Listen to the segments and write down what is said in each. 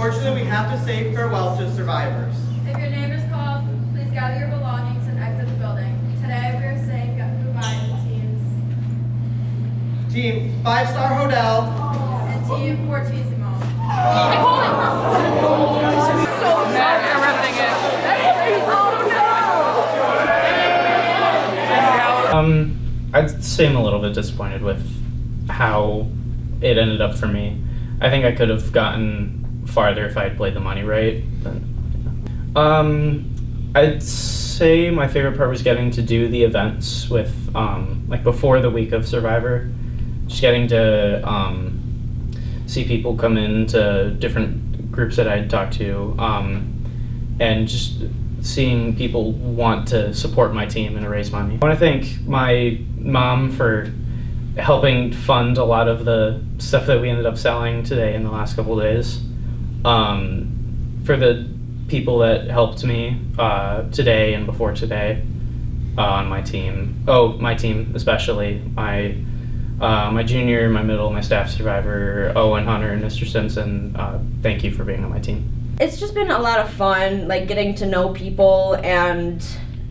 unfortunately, we have to say farewell to survivors. If your name is called, please gather your belongings and exit the building. Today we are saying goodbye to teams. Team 5-Star Hotel. And Team Fortissimo. I'd say I'm a little bit disappointed with how it ended up for me. I think I could have gotten farther if I had played the money right. But, I'd say my favorite part was getting to do the events with, like before the week of Survivor, just getting to see people come into different groups that I'd talked to, and just seeing people want to support my team and to raise money. I want to thank my mom for helping fund a lot of the stuff that we ended up selling today in the last couple of days. For the people that helped me today and before today on my team. Oh, my team especially. My junior, my middle, my staff survivor, Owen, Hunter, and Mr. Simpson. Thank you for being on my team. It's just been a lot of fun, like getting to know people and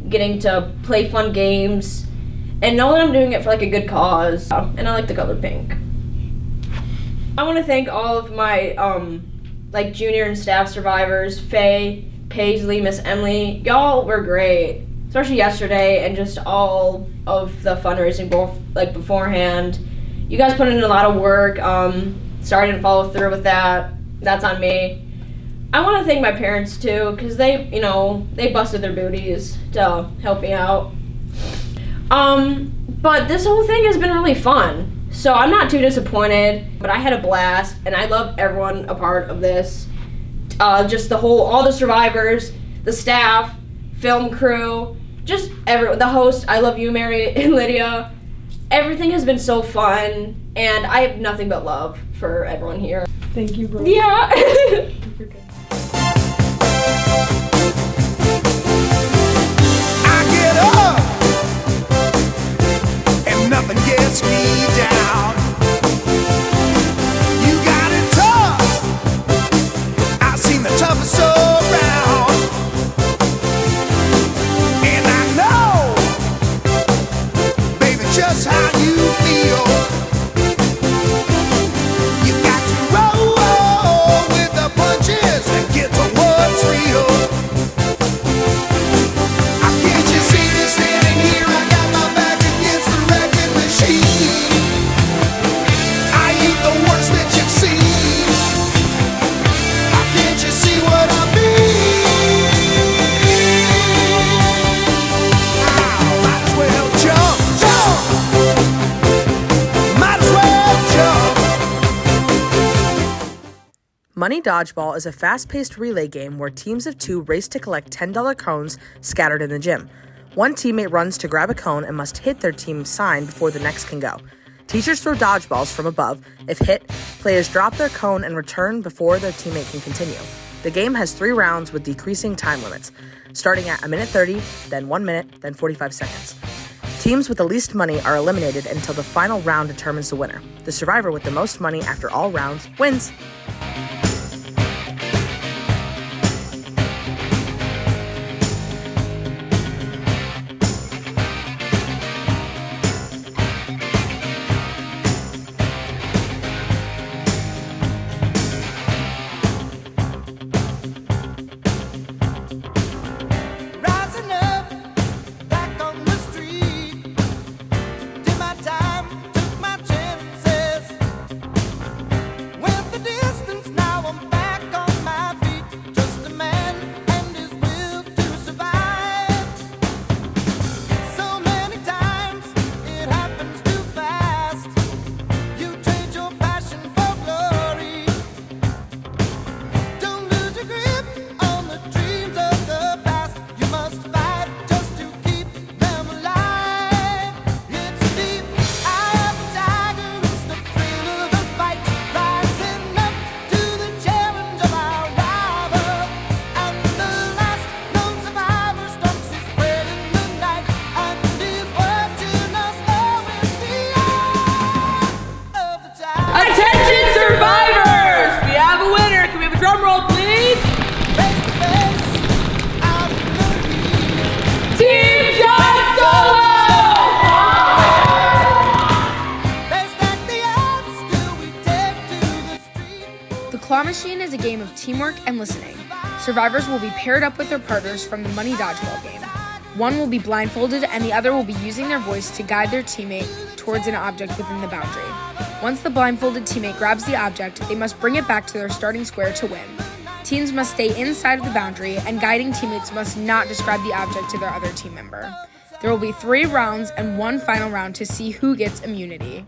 getting to play fun games and know that I'm doing it for like a good cause. And I like the color pink. I want to thank all of my like junior and staff survivors, Faye, Paisley, Miss Emily. Y'all were great, especially yesterday and just all of the fundraising like beforehand. You guys put in a lot of work. Sorry I didn't follow through with that. That's on me. I want to thank my parents too, because they, they busted their booties to help me out. But this whole thing has been really fun. So I'm not too disappointed, but I had a blast, and I love everyone a part of this. Just all the survivors, the staff, film crew, just the host. I love you, Mary and Lydia. Everything has been so fun, and I have nothing but love for everyone here. Thank you, bro. Yeah. Nothing gets me down. You got it tough. I've seen the toughest around, and I know, baby, just how you feel. You got to roll with the punches and get to what's real. I can't you see me standing here? I got my back against the record machine. I ain't the worst that you've seen. Can't you see what I mean? Might as well jump, might as well jump. Money Dodgeball is a fast-paced relay game where teams of two race to collect $10 cones scattered in the gym. One teammate runs to grab a cone and must hit their team's sign before the next can go. Teachers throw dodgeballs from above. If hit, players drop their cone and return before their teammate can continue. The game has 3 rounds with decreasing time limits, starting at 1:30, then 1 minute, then 45 seconds. Teams with the least money are eliminated until the final round determines the winner. The survivor with the most money after all rounds wins. Rising up, back on the street. Did my time, took my chances. Went the distance. Machine is a game of teamwork and listening. Survivors will be paired up with their partners from the Money Dodgeball game. One will be blindfolded and the other will be using their voice to guide their teammate towards an object within the boundary. Once the blindfolded teammate grabs the object, they must bring it back to their starting square to win. Teams must stay inside of the boundary, and guiding teammates must not describe the object to their other team member. There will be 3 rounds and 1 final round to see who gets immunity.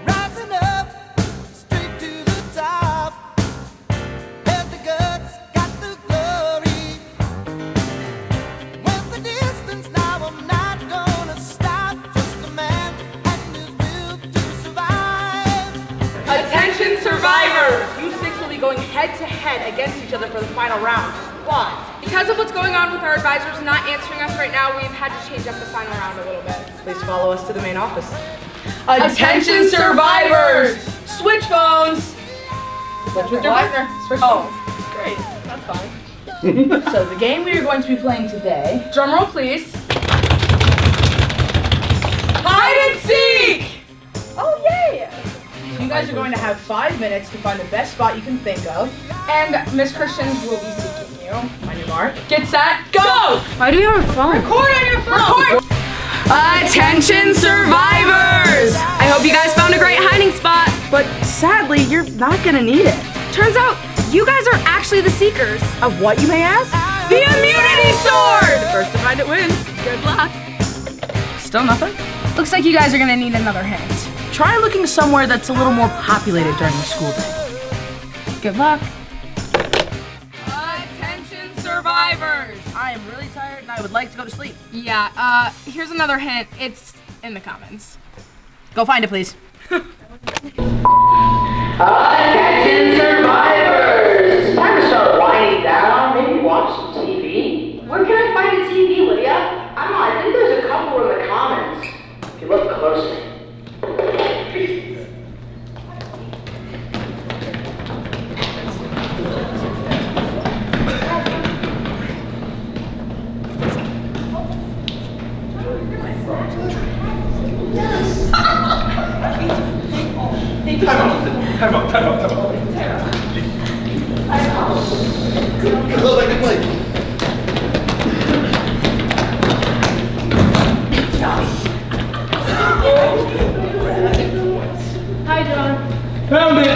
Rising up, straight to the top. Had the guts, got the glory. Went the distance, now I'm not gonna stop. Just a man and his will to survive. Attention survivors! You 6 will be going head to head against each other for the final round. Why? Because of what's going on with our advisors not answering us right now, we've had to change up the final round a little bit. Please follow us to the main office. Attention survivors! Switch phones! Switch with your partner. Switch phones. Great, that's fine. So the game we are going to be playing today, Drumroll, please. hide and seek! Oh, yay! You guys are going to have 5 minutes to find the best spot you can think of. And Miss Christians will be seeking you. On your mark. Get set, go! Why do we have a phone? Record on your phone! Attention survivors! I hope you guys found a great hiding spot. But sadly, you're not gonna need it. Turns out, you guys are actually the seekers. Of what, you may ask? The immunity sword! First to find it wins. Good luck. Still nothing? Looks like you guys are gonna need another hint. Try looking somewhere that's a little more populated during the school day. Good luck. Attention survivors! I am really tired and I would like to go to sleep. Yeah, here's another hint. It's in the comments. Go find it, please. Attention survivors! Time to start winding down, maybe watch some TV. Where can I find a TV, Lydia? I don't know, I think there's a couple in the comments. If you look closely. Time out. Look like a play. Hi, John. Found it!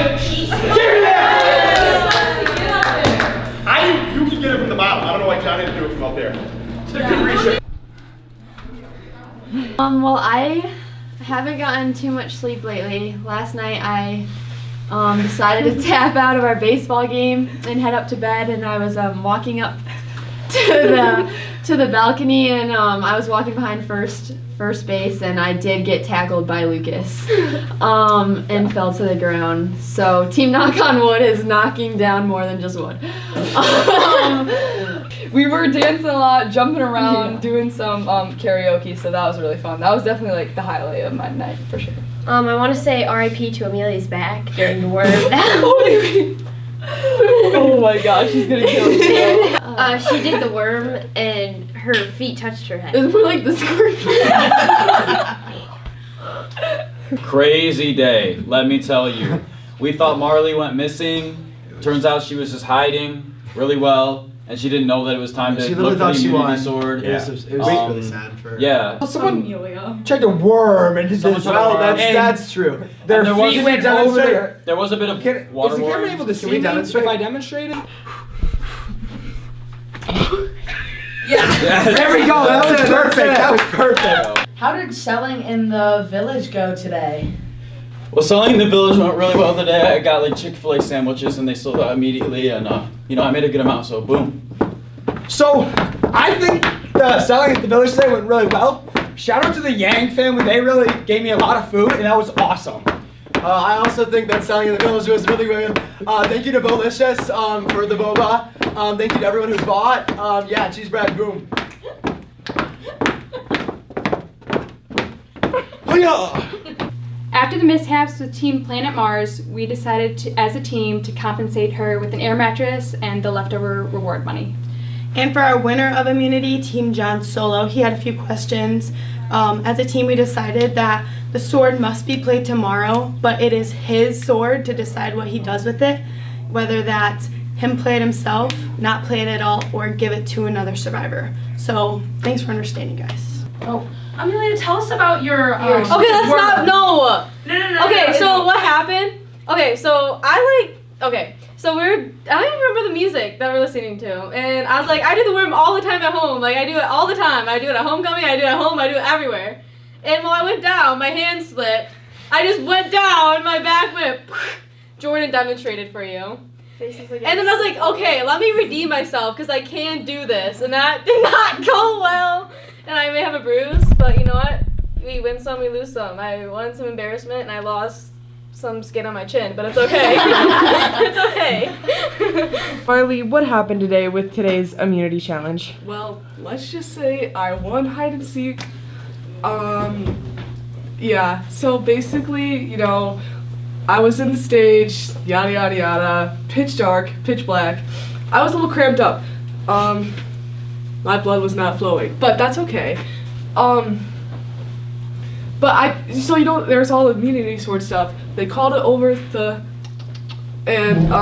You can get it from the bottom. I don't know why John had to do it from up there. So good reach it. Well, I haven't gotten too much sleep lately. Last night I decided to tap out of our baseball game and head up to bed, and I was walking up to the balcony, and I was walking behind first base, and I did get tackled by Lucas and fell to the ground. So Team Knock on Wood is knocking down more than just wood. We were dancing a lot, jumping around, doing some karaoke, so that was really fun. That was definitely like the highlight of my night, for sure. I want to say R.I.P. to Amelia's back during the worm. Oh my gosh, she's gonna kill me. She did the worm and her feet touched her head. It was more like the scorpion. Crazy day, let me tell you. We thought Marley went missing. Turns out she was just hiding really well. And she didn't know that it was time to look for the immunity sword. Yeah. It was really sad for her. Yeah. Someone tried to worm and did Someone this. tried to worm. That's true. Their there was feet a- went over there. There was a bit of water Is the camera wars. able to see we me demonstrate? if I demonstrated? Yeah. There we go. That was perfect. That was perfect. How did selling in the village go today? Well, selling in the village went really well today. I got like Chick-fil-A sandwiches and they sold out immediately, and I made a good amount, so boom. So, I think the selling at the village today went really well. Shout out to the Yang family. They really gave me a lot of food, and that was awesome. I also think that selling in the village was really good. Thank you to Bolicious for the boba. Thank you to everyone who bought. Yeah, cheese bread, boom. After the mishaps with Team Planet Mars, we decided to, as a team, to compensate her with an air mattress and the leftover reward money. And for our winner of immunity, Team John Solo, he had a few questions. As a team, we decided that the sword must be played tomorrow, but it is his sword to decide what he does with it, whether that's him play it himself, not play it at all, or give it to another survivor. So thanks for understanding, guys. Oh, Amelia, tell us about your. Okay, let's not. No. No. Okay, so what happened? Okay, so so I don't even remember the music that we're listening to. And I was like, I do the worm all the time at home. Like, I do it all the time. I do it at homecoming, I do it at home, I do it everywhere. And while I went down, my hand slipped. I just went down, my back went. Jordan demonstrated for you. And then I was like, okay, let me redeem myself because I can do this. And that did not go well. And I may have a bruise, but you know what? We win some, we lose some. I won some embarrassment and I lost some skin on my chin, but it's okay. It's okay. Marley, what happened today with today's immunity challenge? Well, let's just say I won hide and seek. Yeah, so basically, I was in the stage, yada yada yada, pitch dark, pitch black. I was a little cramped up. My blood was not flowing, but that's okay. There's all the immunity sword stuff. They called it over and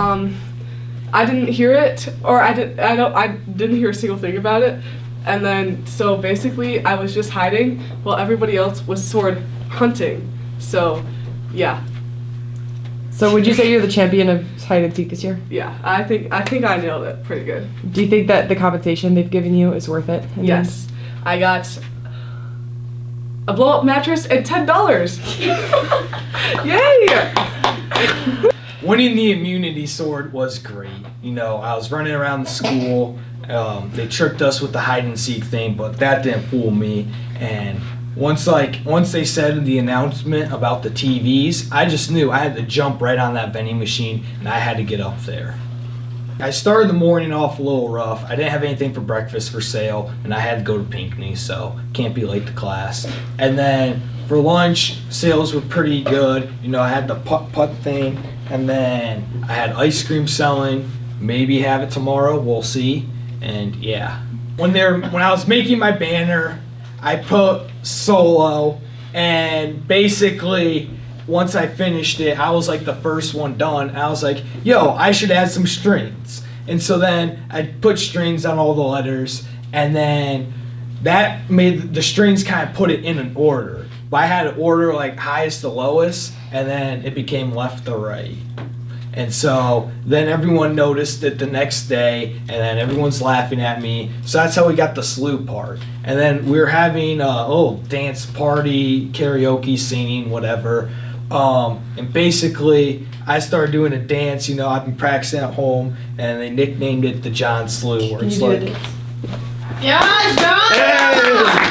I didn't hear it, or I didn't hear a single thing about it. And then, so basically, I was just hiding while everybody else was sword hunting. So, yeah. So would you say you're the champion of hide and seek this year? Yeah, I think I nailed it pretty good. Do you think that the compensation they've given you is worth it? Yes. I got a blow-up mattress and $10. Yay! Winning the immunity sword was great. I was running around the school. They tricked us with the hide and seek thing, but that didn't fool me. And once they said the announcement about the TVs, I just knew I had to jump right on that vending machine and I had to get up there. I started the morning off a little rough. I didn't have anything for breakfast for sale, and I had to go to Pinckney, so can't be late to class. And then for lunch, sales were pretty good. I had the putt thing, and then I had ice cream selling. Maybe have it tomorrow. We'll see. And yeah, when I was making my banner, I put solo, and basically once I finished it, I was like the first one done. I was like, yo, I should add some strings. And so then I put strings on all the letters, and then that made the strings kind of put it in an order. But I had an order like highest to lowest, and then it became left to right. And so then everyone noticed it the next day, and then everyone's laughing at me. So that's how we got the slew part. And then we were having dance party, karaoke, singing, whatever. And basically I started doing a dance. I've been practicing at home, and they nicknamed it the John Slew, where it's like, Yes, John!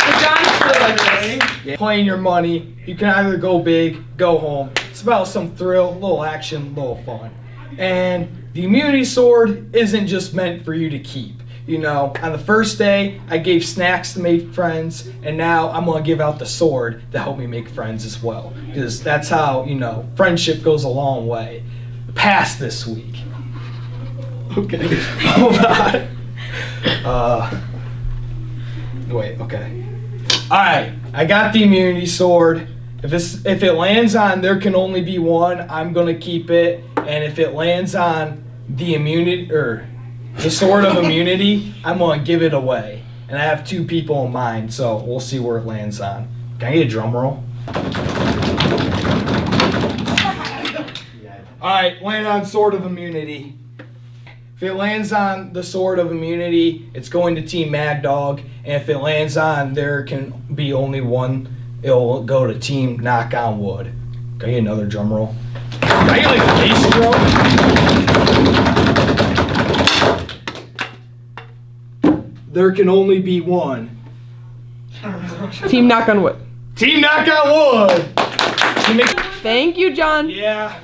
The John Slew. Yeah. Playing your money. You can either go big, go home. It's about some thrill, a little action, a little fun. And the immunity sword isn't just meant for you to keep. On the first day, I gave snacks to make friends, and now I'm going to give out the sword to help me make friends as well. Because that's how, friendship goes a long way. Pass this week. Okay. Hold on. Wait, okay. Alright, I got the immunity sword. If it lands on there can only be one, I'm going to keep it. And if it lands on the immunity, or the sword of immunity, I'm going to give it away. And I have two people in mind, so we'll see where it lands on. Can I get a drum roll? Alright, land on sword of immunity. If it lands on the sword of immunity, it's going to Team Mad Dog. And if it lands on there can be only one, it'll go to Team Knock on Wood. Can I get another drum roll? Can I get like a bass drum? There can only be one. Team Knock on Wood. Team Knock on Wood! Thank you, John. Yeah.